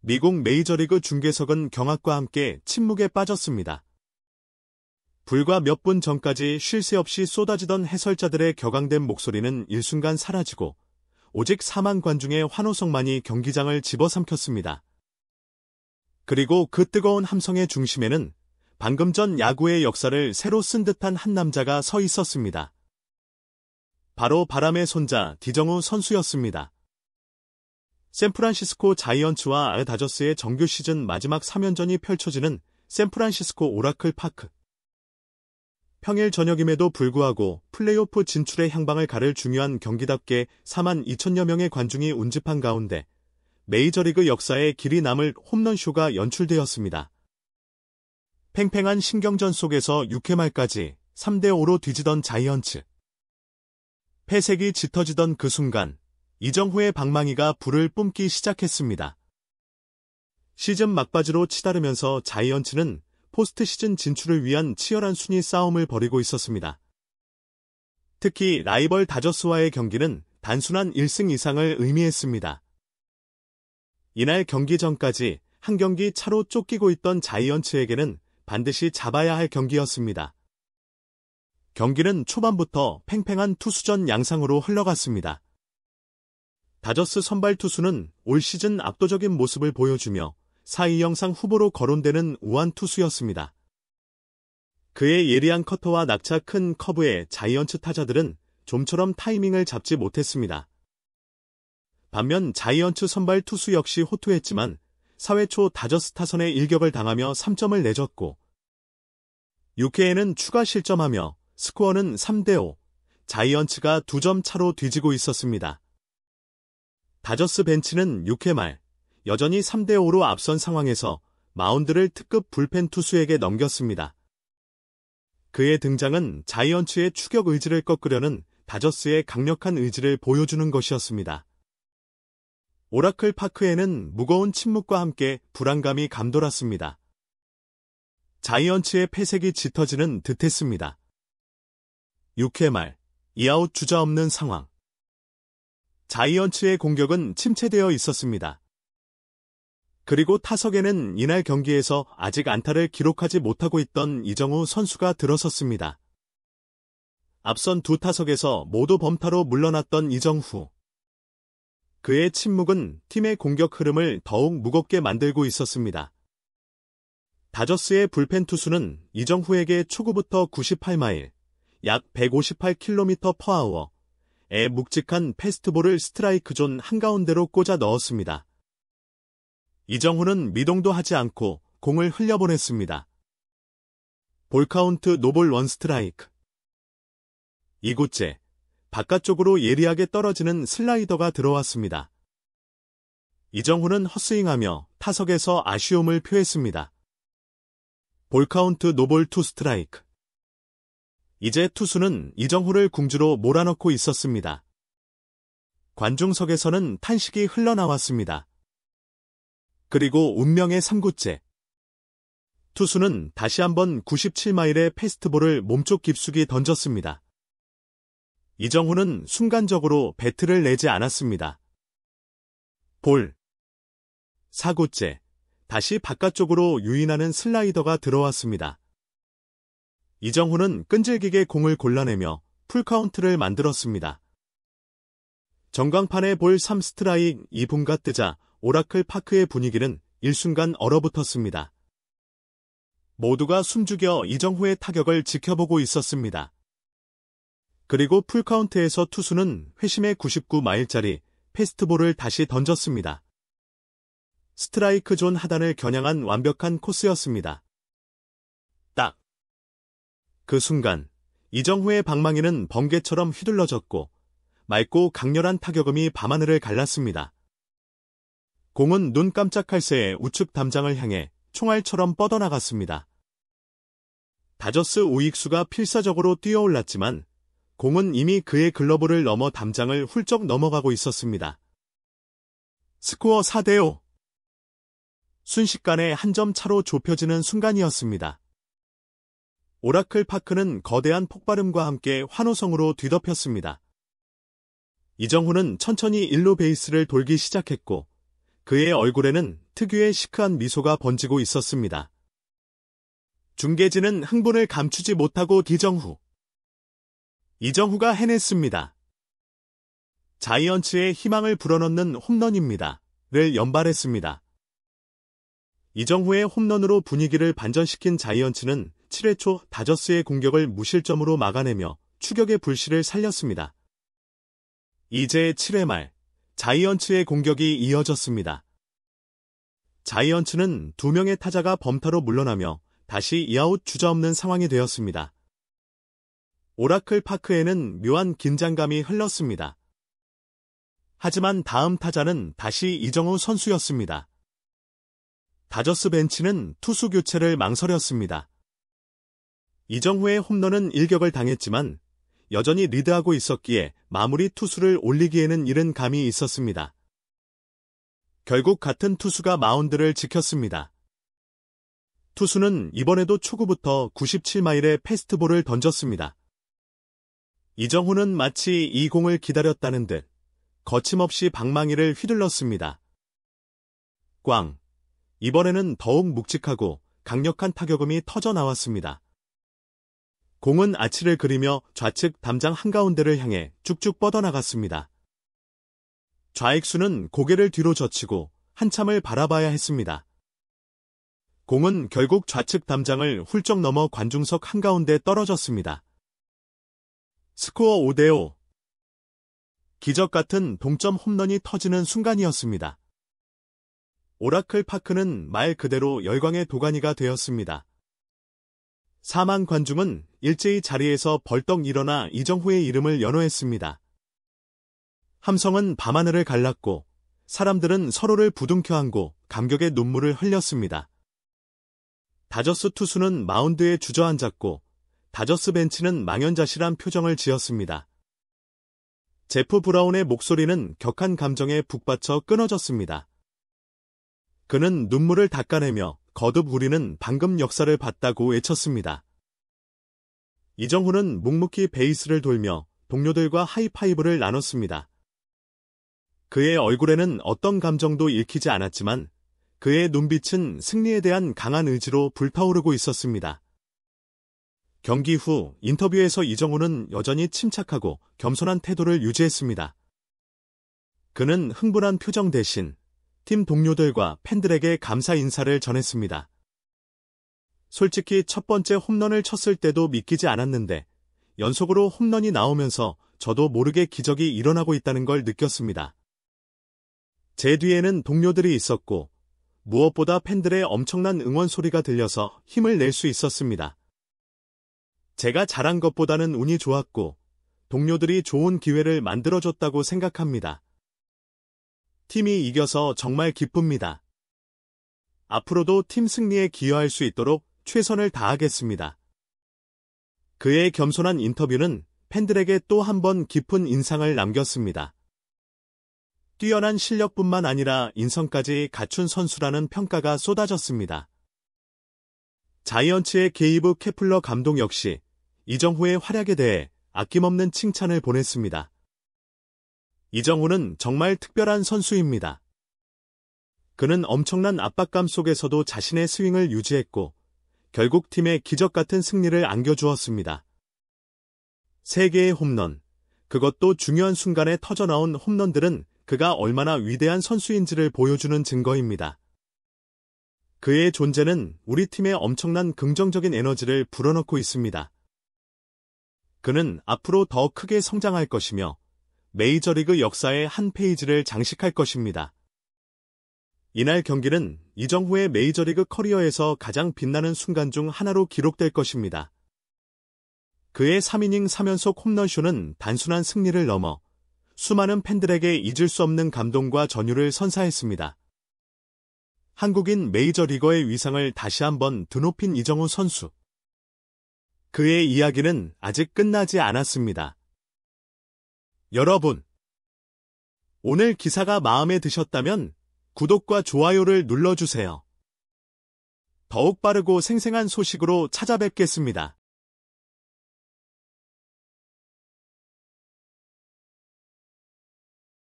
미국 메이저리그 중계석은 경악과 함께 침묵에 빠졌습니다. 불과 몇 분 전까지 쉴 새 없이 쏟아지던 해설자들의 격앙된 목소리는 일순간 사라지고 오직 4만 관중의 환호성만이 경기장을 집어삼켰습니다. 그리고 그 뜨거운 함성의 중심에는 방금 전 야구의 역사를 새로 쓴 듯한 한 남자가 서 있었습니다. 바로 바람의 손자 디정우 선수였습니다. 샌프란시스코 자이언츠와 다저스의 정규 시즌 마지막 3연전이 펼쳐지는 샌프란시스코 오라클 파크. 평일 저녁임에도 불구하고 플레이오프 진출의 향방을 가를 중요한 경기답게 4만 2천여 명의 관중이 운집한 가운데 메이저리그 역사에 길이 남을 홈런쇼가 연출되었습니다. 팽팽한 신경전 속에서 6회 말까지 3대5로 뒤지던 자이언츠. 패색이 짙어지던 그 순간 이정후의 방망이가 불을 뿜기 시작했습니다. 시즌 막바지로 치달으면서 자이언츠는 포스트 시즌 진출을 위한 치열한 순위 싸움을 벌이고 있었습니다. 특히 라이벌 다저스와의 경기는 단순한 1승 이상을 의미했습니다. 이날 경기 전까지 한 경기 차로 쫓기고 있던 자이언츠에게는 반드시 잡아야 할 경기였습니다. 경기는 초반부터 팽팽한 투수전 양상으로 흘러갔습니다. 다저스 선발 투수는 올 시즌 압도적인 모습을 보여주며 사이 영상 후보로 거론되는 우완 투수였습니다. 그의 예리한 커터와 낙차 큰 커브에 자이언츠 타자들은 좀처럼 타이밍을 잡지 못했습니다. 반면 자이언츠 선발 투수 역시 호투했지만 4회 초 다저스 타선에 일격을 당하며 3점을 내줬고 6회에는 추가 실점하며 스코어는 3대5, 자이언츠가 2점 차로 뒤지고 있었습니다. 다저스 벤치는 6회 말 여전히 3대5로 앞선 상황에서 마운드를 특급 불펜 투수에게 넘겼습니다. 그의 등장은 자이언츠의 추격 의지를 꺾으려는 다저스의 강력한 의지를 보여주는 것이었습니다. 오라클 파크에는 무거운 침묵과 함께 불안감이 감돌았습니다. 자이언츠의 패색이 짙어지는 듯했습니다. 6회 말 2아웃 주자 없는 상황. 자이언츠의 공격은 침체되어 있었습니다. 그리고 타석에는 이날 경기에서 아직 안타를 기록하지 못하고 있던 이정후 선수가 들어섰습니다. 앞선 두 타석에서 모두 범타로 물러났던 이정후. 그의 침묵은 팀의 공격 흐름을 더욱 무겁게 만들고 있었습니다. 다저스의 불펜 투수는 이정후에게 초구부터 98마일, 약 158km/h의 묵직한 패스트볼을 스트라이크 존 한가운데로 꽂아 넣었습니다. 이정후는 미동도 하지 않고 공을 흘려보냈습니다. 볼카운트 노볼 원 스트라이크. 이곳째 바깥쪽으로 예리하게 떨어지는 슬라이더가 들어왔습니다. 이정후는 헛스윙하며 타석에서 아쉬움을 표했습니다. 볼카운트 노볼 투 스트라이크. 이제 투수는 이정후를 궁지로 몰아넣고 있었습니다. 관중석에서는 탄식이 흘러나왔습니다. 그리고 운명의 3구째. 투수는 다시 한번 97마일의 패스트볼을 몸쪽 깊숙이 던졌습니다. 이정후는 순간적으로 배트를 내지 않았습니다. 볼. 4구째. 다시 바깥쪽으로 유인하는 슬라이더가 들어왔습니다. 이정후는 끈질기게 공을 골라내며 풀카운트를 만들었습니다. 전광판에 볼 3스트라이크 2분가 뜨자 오라클 파크의 분위기는 일순간 얼어붙었습니다. 모두가 숨죽여 이정후의 타격을 지켜보고 있었습니다. 그리고 풀카운트에서 투수는 회심의 99마일짜리 패스트볼을 다시 던졌습니다. 스트라이크 존 하단을 겨냥한 완벽한 코스였습니다. 딱! 그 순간 이정후의 방망이는 번개처럼 휘둘러졌고 맑고 강렬한 타격음이 밤하늘을 갈랐습니다. 공은 눈 깜짝할 새에 우측 담장을 향해 총알처럼 뻗어나갔습니다. 다저스 우익수가 필사적으로 뛰어올랐지만 공은 이미 그의 글러브를 넘어 담장을 훌쩍 넘어가고 있었습니다. 스코어 4대5. 순식간에 한 점 차로 좁혀지는 순간이었습니다. 오라클 파크는 거대한 폭발음과 함께 환호성으로 뒤덮였습니다. 이정후는 천천히 1루 베이스를 돌기 시작했고 그의 얼굴에는 특유의 시크한 미소가 번지고 있었습니다. 중계진은 흥분을 감추지 못하고 이정후가 해냈습니다. 자이언츠의 희망을 불어넣는 홈런입니다. 를 연발했습니다. 이정후의 홈런으로 분위기를 반전시킨 자이언츠는 7회 초 다저스의 공격을 무실점으로 막아내며 추격의 불씨를 살렸습니다. 이제 7회 말 자이언츠의 공격이 이어졌습니다. 자이언츠는 2명의 타자가 범타로 물러나며 다시 2아웃 주저없는 상황이 되었습니다. 오라클 파크에는 묘한 긴장감이 흘렀습니다. 하지만 다음 타자는 다시 이정후 선수였습니다. 다저스 벤치는 투수 교체를 망설였습니다. 이정후의 홈런은 일격을 당했지만 여전히 리드하고 있었기에 마무리 투수를 올리기에는 이른 감이 있었습니다. 결국 같은 투수가 마운드를 지켰습니다. 투수는 이번에도 초구부터 97마일의 패스트볼을 던졌습니다. 이정후는 마치 이 공을 기다렸다는 듯 거침없이 방망이를 휘둘렀습니다. 꽝! 이번에는 더욱 묵직하고 강력한 타격음이 터져 나왔습니다. 공은 아치를 그리며 좌측 담장 한가운데를 향해 쭉쭉 뻗어나갔습니다. 좌익수는 고개를 뒤로 젖히고 한참을 바라봐야 했습니다. 공은 결국 좌측 담장을 훌쩍 넘어 관중석 한가운데 떨어졌습니다. 스코어 5대5. 기적 같은 동점 홈런이 터지는 순간이었습니다. 오라클 파크는 말 그대로 열광의 도가니가 되었습니다. 4만 관중은 일제히 자리에서 벌떡 일어나 이정후의 이름을 연호했습니다. 함성은 밤하늘을 갈랐고 사람들은 서로를 부둥켜 안고 감격의 눈물을 흘렸습니다. 다저스 투수는 마운드에 주저앉았고 다저스 벤치는 망연자실한 표정을 지었습니다. 제프 브라운의 목소리는 격한 감정에 북받쳐 끊어졌습니다. 그는 눈물을 닦아내며 거듭 우리는 방금 역사를 봤다고 외쳤습니다. 이정후는 묵묵히 베이스를 돌며 동료들과 하이파이브를 나눴습니다. 그의 얼굴에는 어떤 감정도 읽히지 않았지만 그의 눈빛은 승리에 대한 강한 의지로 불타오르고 있었습니다. 경기 후 인터뷰에서 이정후는 여전히 침착하고 겸손한 태도를 유지했습니다. 그는 흥분한 표정 대신 팀 동료들과 팬들에게 감사 인사를 전했습니다. 솔직히 첫 번째 홈런을 쳤을 때도 믿기지 않았는데 연속으로 홈런이 나오면서 저도 모르게 기적이 일어나고 있다는 걸 느꼈습니다. 제 뒤에는 동료들이 있었고 무엇보다 팬들의 엄청난 응원 소리가 들려서 힘을 낼 수 있었습니다. 제가 잘한 것보다는 운이 좋았고 동료들이 좋은 기회를 만들어줬다고 생각합니다. 팀이 이겨서 정말 기쁩니다. 앞으로도 팀 승리에 기여할 수 있도록 최선을 다하겠습니다. 그의 겸손한 인터뷰는 팬들에게 또 한 번 깊은 인상을 남겼습니다. 뛰어난 실력뿐만 아니라 인성까지 갖춘 선수라는 평가가 쏟아졌습니다. 자이언츠의 게이브 케플러 감독 역시 이정후의 활약에 대해 아낌없는 칭찬을 보냈습니다. 이정후는 정말 특별한 선수입니다. 그는 엄청난 압박감 속에서도 자신의 스윙을 유지했고 결국 팀에 기적 같은 승리를 안겨주었습니다. 3개의 홈런, 그것도 중요한 순간에 터져나온 홈런들은 그가 얼마나 위대한 선수인지를 보여주는 증거입니다. 그의 존재는 우리 팀에 엄청난 긍정적인 에너지를 불어넣고 있습니다. 그는 앞으로 더 크게 성장할 것이며 메이저리그 역사의 한 페이지를 장식할 것입니다. 이날 경기는 이정후의 메이저리그 커리어에서 가장 빛나는 순간 중 하나로 기록될 것입니다. 그의 3이닝 3연속 홈런쇼는 단순한 승리를 넘어 수많은 팬들에게 잊을 수 없는 감동과 전율을 선사했습니다. 한국인 메이저리거의 위상을 다시 한번 드높인 이정후 선수. 그의 이야기는 아직 끝나지 않았습니다. 여러분, 오늘 기사가 마음에 드셨다면 구독과 좋아요를 눌러주세요. 더욱 빠르고 생생한 소식으로 찾아뵙겠습니다.